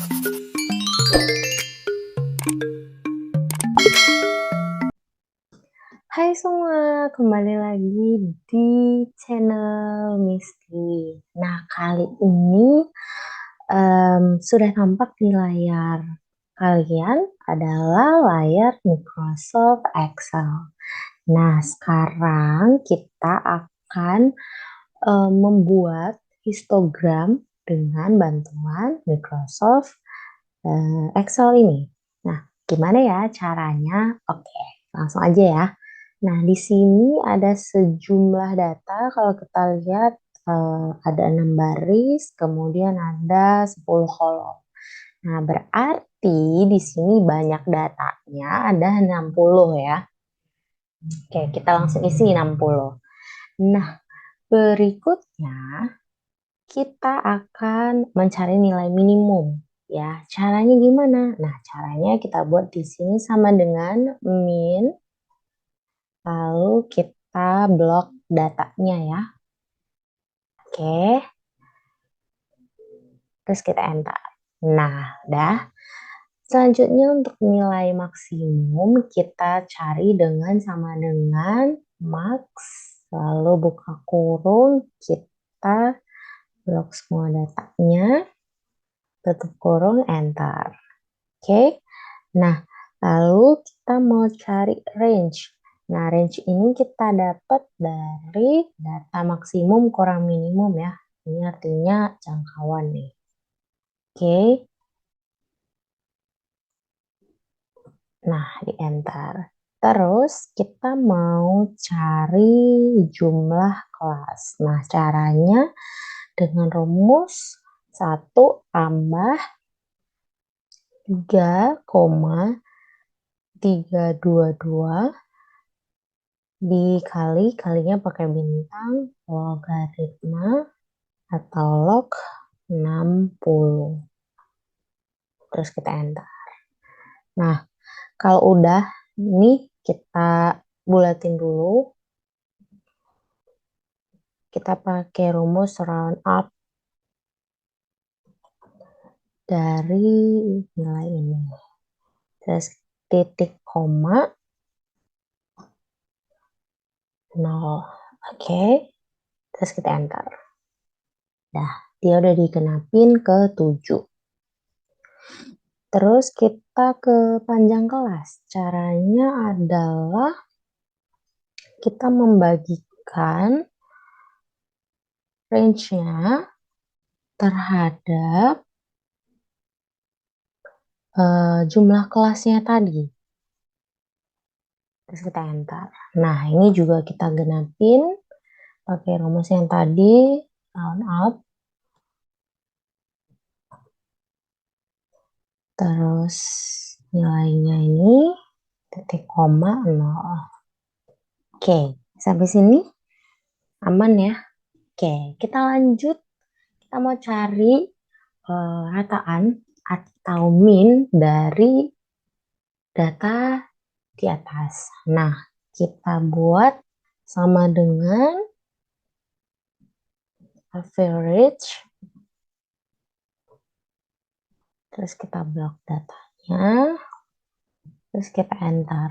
Hai semua, kembali lagi di channel Misty. Nah, kali ini sudah tampak di layar kalian adalah layar Microsoft Excel. Nah, sekarang kita akan membuat histogram dengan bantuan Microsoft Excel ini. Nah, gimana ya caranya? Oke, langsung aja ya. Nah, di sini ada sejumlah data. Kalau kita lihat ada 6 baris, kemudian ada 10 kolom. Nah, berarti di sini banyak datanya, ada 60 ya. Oke, kita langsung isi 60. Nah, berikutnya kita akan mencari nilai minimum. Ya, caranya gimana? Nah, caranya kita buat di sini sama dengan min, lalu kita blok datanya ya. Oke, terus kita enter. Nah, udah. Selanjutnya untuk nilai maksimum kita cari dengan sama dengan max, lalu buka kurung, kita blok semua datanya, tutup kurung, enter. Oke. Nah, lalu kita mau cari range. Nah, range ini kita dapat dari data maksimum kurang minimum ya. Ini artinya jangkauan nih. Oke. Nah, di enter. Terus kita mau cari jumlah kelas. Nah, caranya dengan rumus 1 tambah 3,322 kalinya pakai bintang logaritma atau log 60. Terus kita enter. Nah, kalau udah, ini kita bulatin dulu. Kita pakai rumus round up dari nilai ini. Terus titik koma 0. Oke. Terus kita enter. Dah, dia udah digenapin ke 7. Terus kita ke panjang kelas. Caranya adalah kita membagikan range-nya terhadap jumlah kelasnya tadi. Terus kita enter. Nah, ini juga kita genapin pakai rumus yang tadi, round up. Terus nilainya ini titik koma 0. Oke, sampai sini aman ya. Oke, kita lanjut. Kita mau cari rataan atau min dari data di atas. Nah, kita buat sama dengan average. Terus kita blok datanya. Terus kita enter.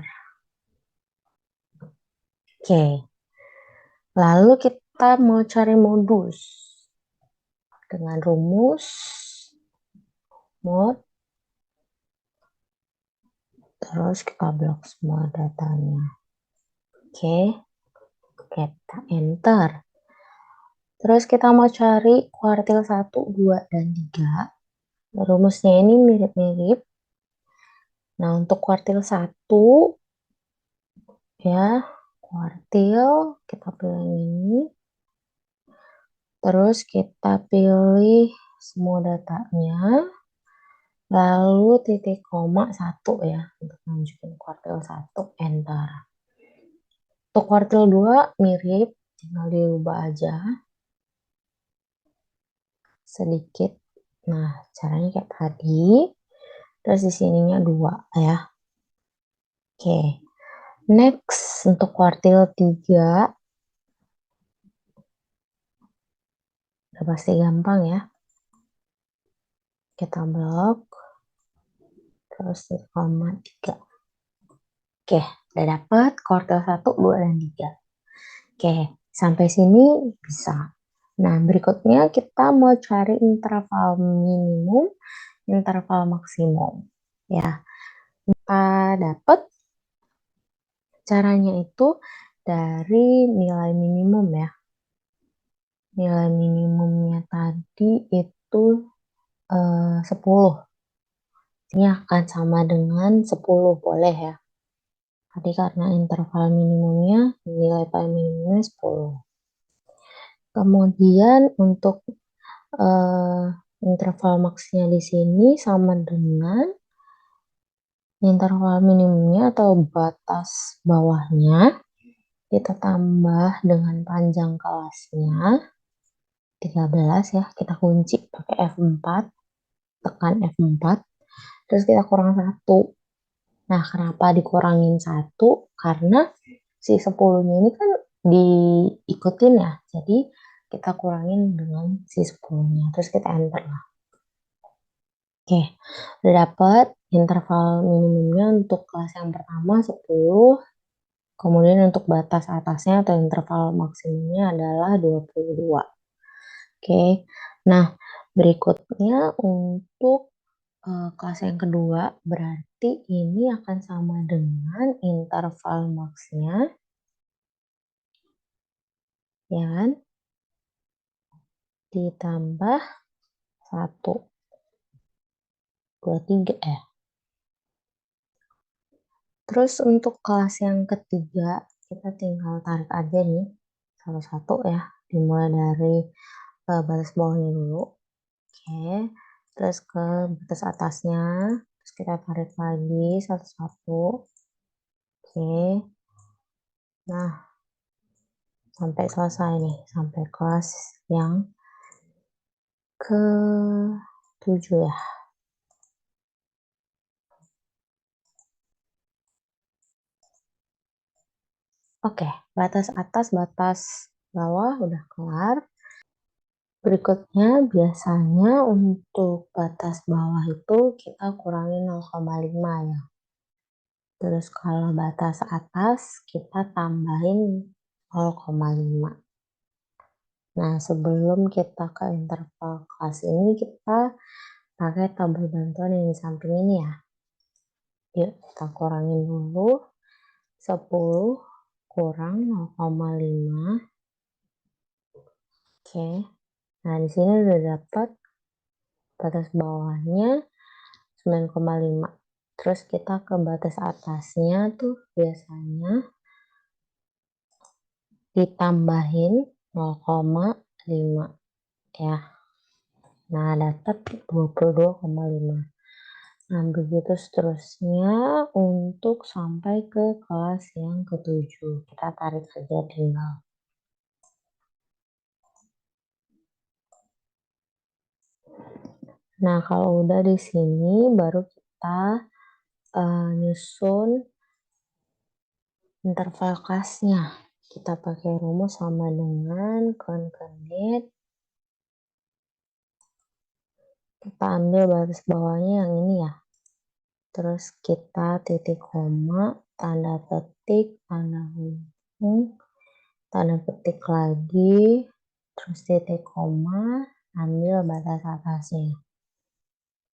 Oke. Lalu kita mau cari modus. Dengan rumus mod. Terus kita blok semua datanya. Oke. Kita enter. Terus kita mau cari kuartil 1, 2, dan 3. Rumusnya ini mirip-mirip. Nah, untuk kuartil 1, ya, kuartil, kita pilih yang ini. Terus kita pilih semua datanya. Lalu titik koma 1 ya, untuk menunjukkan kuartil 1, enter. Untuk kuartil 2 mirip, tinggal diubah aja sedikit. Nah, caranya kayak tadi. Terus di sininya 2 ya. Oke. Next, untuk kuartil 3. Udah pasti gampang ya. kita blok, terus 0,3. Oke, udah dapet kuartil 1, 2, dan 3. Oke, sampai sini bisa. Nah, berikutnya kita mau cari interval minimum, interval maksimum. Ya, kita dapat caranya itu dari nilai minimum ya. Nilai minimumnya tadi itu 10. Ini akan sama dengan 10, boleh ya. Tadi karena interval minimumnya, nilai paling minimumnya 10. Kemudian untuk eh, interval maksnya di sini sama dengan interval minimumnya atau batas bawahnya. Kita tambah dengan panjang kelasnya 13 ya. Kita kunci pakai F4, tekan F4. Terus kita kurang 1. Nah, kenapa dikurangin 1? Karena si 10-nya ini kan diikutin ya. Jadi kita kurangin dengan si 10-nya. Terus kita enter lah. Oke, udah dapat interval minimumnya untuk kelas yang pertama 10. Kemudian untuk batas atasnya atau interval maksimumnya adalah 22. Oke, nah berikutnya untuk kelas yang kedua, berarti ini akan sama dengan interval maksnya, ya kan? Ditambah 1, 2, 3 ya. Terus untuk kelas yang ketiga, kita tinggal tarik aja nih, satu-satu ya. Dimulai dari batas bawahnya dulu. Oke, terus ke batas atasnya. Terus kita tarik lagi satu-satu. Oke, nah sampai selesai nih, sampai kelas yang ke 7 ya. Oke, batas atas, batas bawah udah kelar. Berikutnya biasanya untuk batas bawah itu kita kurangi 0,5 ya. Terus kalau batas atas kita tambahin 0,5. Nah, sebelum kita ke interval kelas ini, kita pakai tabel bantuan yang di samping ini ya. Yuk, kita kurangin dulu. 10 kurang 0,5. Oke. Nah, di sini udah dapat batas bawahnya 9,5. Terus kita ke batas atasnya tuh biasanya ditambahin 0,5 ya. Nah, dapat 22,5. Nah, begitu seterusnya untuk sampai ke kelas yang ketujuh. Kita tarik saja tinggal. Nah, kalau udah di sini baru kita nyusun interval kelasnya. Kita pakai rumus sama dengan konkanet. Kita ambil batas bawahnya yang ini ya. Terus kita titik koma, tanda petik, tanda hubung, tanda petik lagi, terus titik koma, ambil batas atasnya.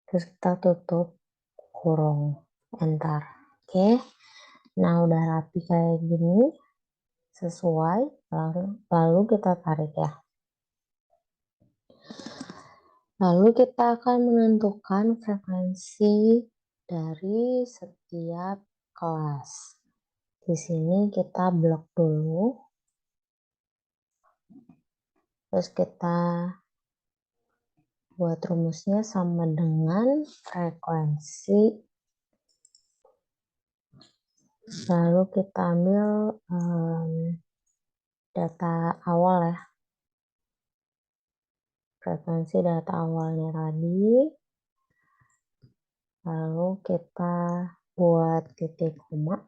Terus kita tutup kurung, enter. Oke, nah udah rapi kayak gini, sesuai, lalu kita tarik ya. Lalu kita akan menentukan frekuensi dari setiap kelas. Di sini kita blok dulu. Terus kita buat rumusnya sama dengan frekuensi. Lalu kita ambil data awal ya. Frekuensi data awalnya tadi. Lalu kita buat titik koma.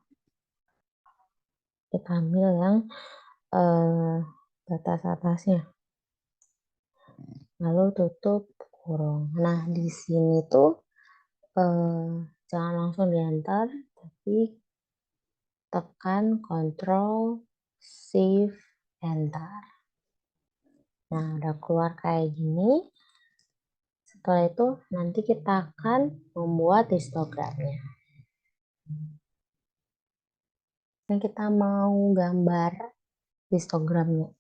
Kita ambil yang batas atasnya. Lalu tutup kurung. Nah, di sini tuh jangan langsung diantar, tapi tekan Ctrl Shift Enter. Nah, udah keluar kayak gini. Setelah itu nanti kita akan membuat histogramnya. Nah, kita mau gambar histogramnya.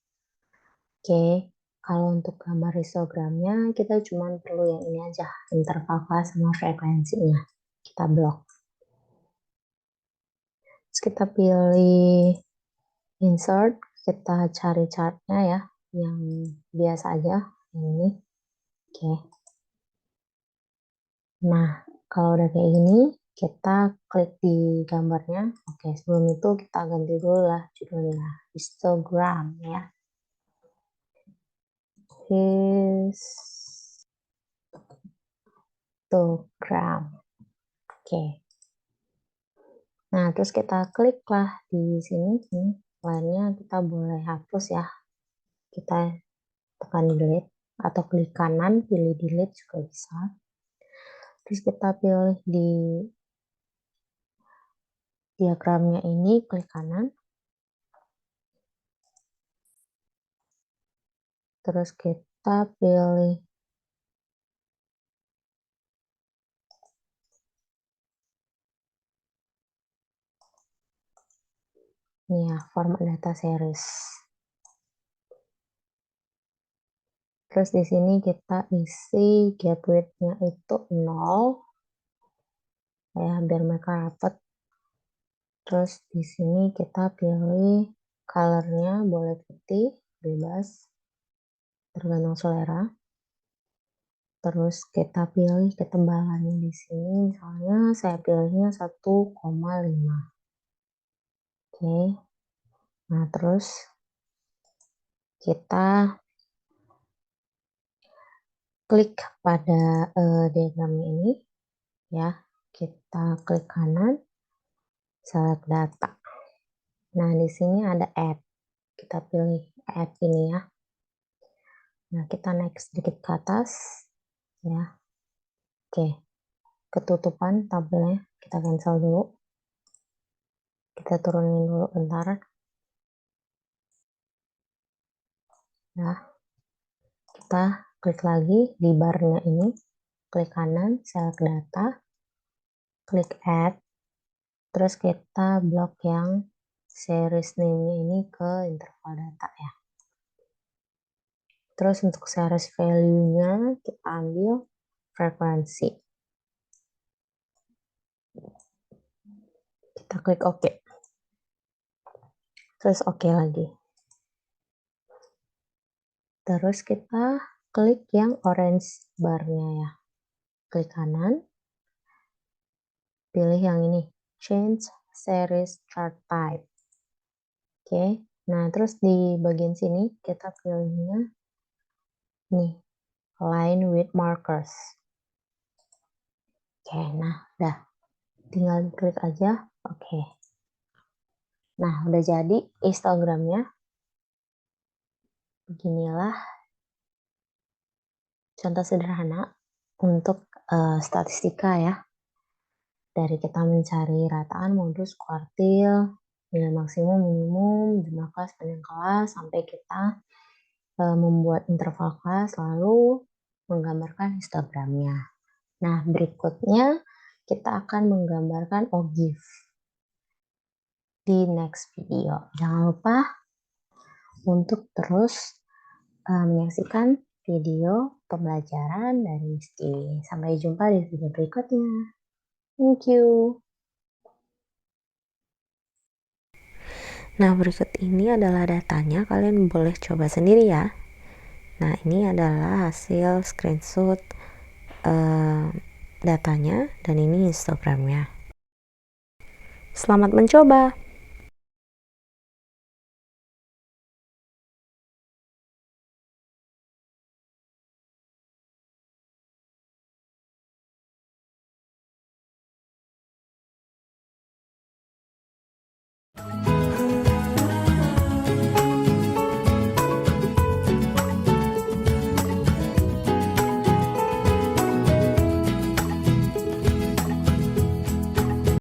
Oke, kalau untuk gambar histogramnya kita cuma perlu yang ini aja, interval kelas sama frekuensinya. Kita blok. Terus kita pilih insert, kita cari chartnya ya, yang biasa aja, ini. Oke. Nah, kalau udah kayak gini, kita klik di gambarnya. Oke, sebelum itu kita ganti dulu lah judulnya, histogram ya. Histogram. Oke. Nah, terus kita klik lah di sini. Lainnya kita boleh hapus ya. Kita tekan delete atau klik kanan, pilih delete juga bisa. Terus kita pilih di diagramnya ini, klik kanan. Terus kita pilih nih ya, format data series. Terus di sini kita isi gap width-nya itu 0 ya, biar mereka rapat. Terus di sini kita pilih color-nya boleh putih, bebas, tergantung selera. Terus kita pilih ketebalannya di sini, misalnya saya pilihnya 1,5. Oke. Nah, terus kita klik pada diagramnya ini ya. Kita klik kanan, select data. Nah, di sini ada add. Kita pilih add ini ya. Nah, kita naik sedikit ke atas ya. Oke. Ketutupan tabelnya, kita cancel dulu. Kita turunin dulu bentar. Nah, kita klik lagi di barnya ini, klik kanan, select data, klik add, terus kita blok yang series name-nya ini ke interval data ya. Terus untuk series value-nya kita ambil frekuensi. Kita klik OK. Terus OK lagi. Terus kita klik yang orange bar-nya ya. Klik kanan. Pilih yang ini. Change series chart type. Oke. Nah, terus di bagian sini kita pilihnya nih, line with markers. Oke, nah udah. Tinggal klik aja. Oke. Nah, udah jadi histogramnya. Beginilah contoh sederhana untuk statistika ya. Dari kita mencari rataan, modus, kuartil, nilai maksimum, minimum, jumlah kelas, panjang kelas, sampai kita membuat interval kelas, lalu menggambarkan histogramnya. Nah, berikutnya kita akan menggambarkan OGIF di next video. Jangan lupa untuk terus menyaksikan video pembelajaran dari Miss Tiwi. Sampai jumpa di video berikutnya. Thank you. Nah, berikut ini adalah datanya. Kalian boleh coba sendiri ya. Nah, ini adalah hasil screenshot datanya dan ini histogramnya. Selamat mencoba.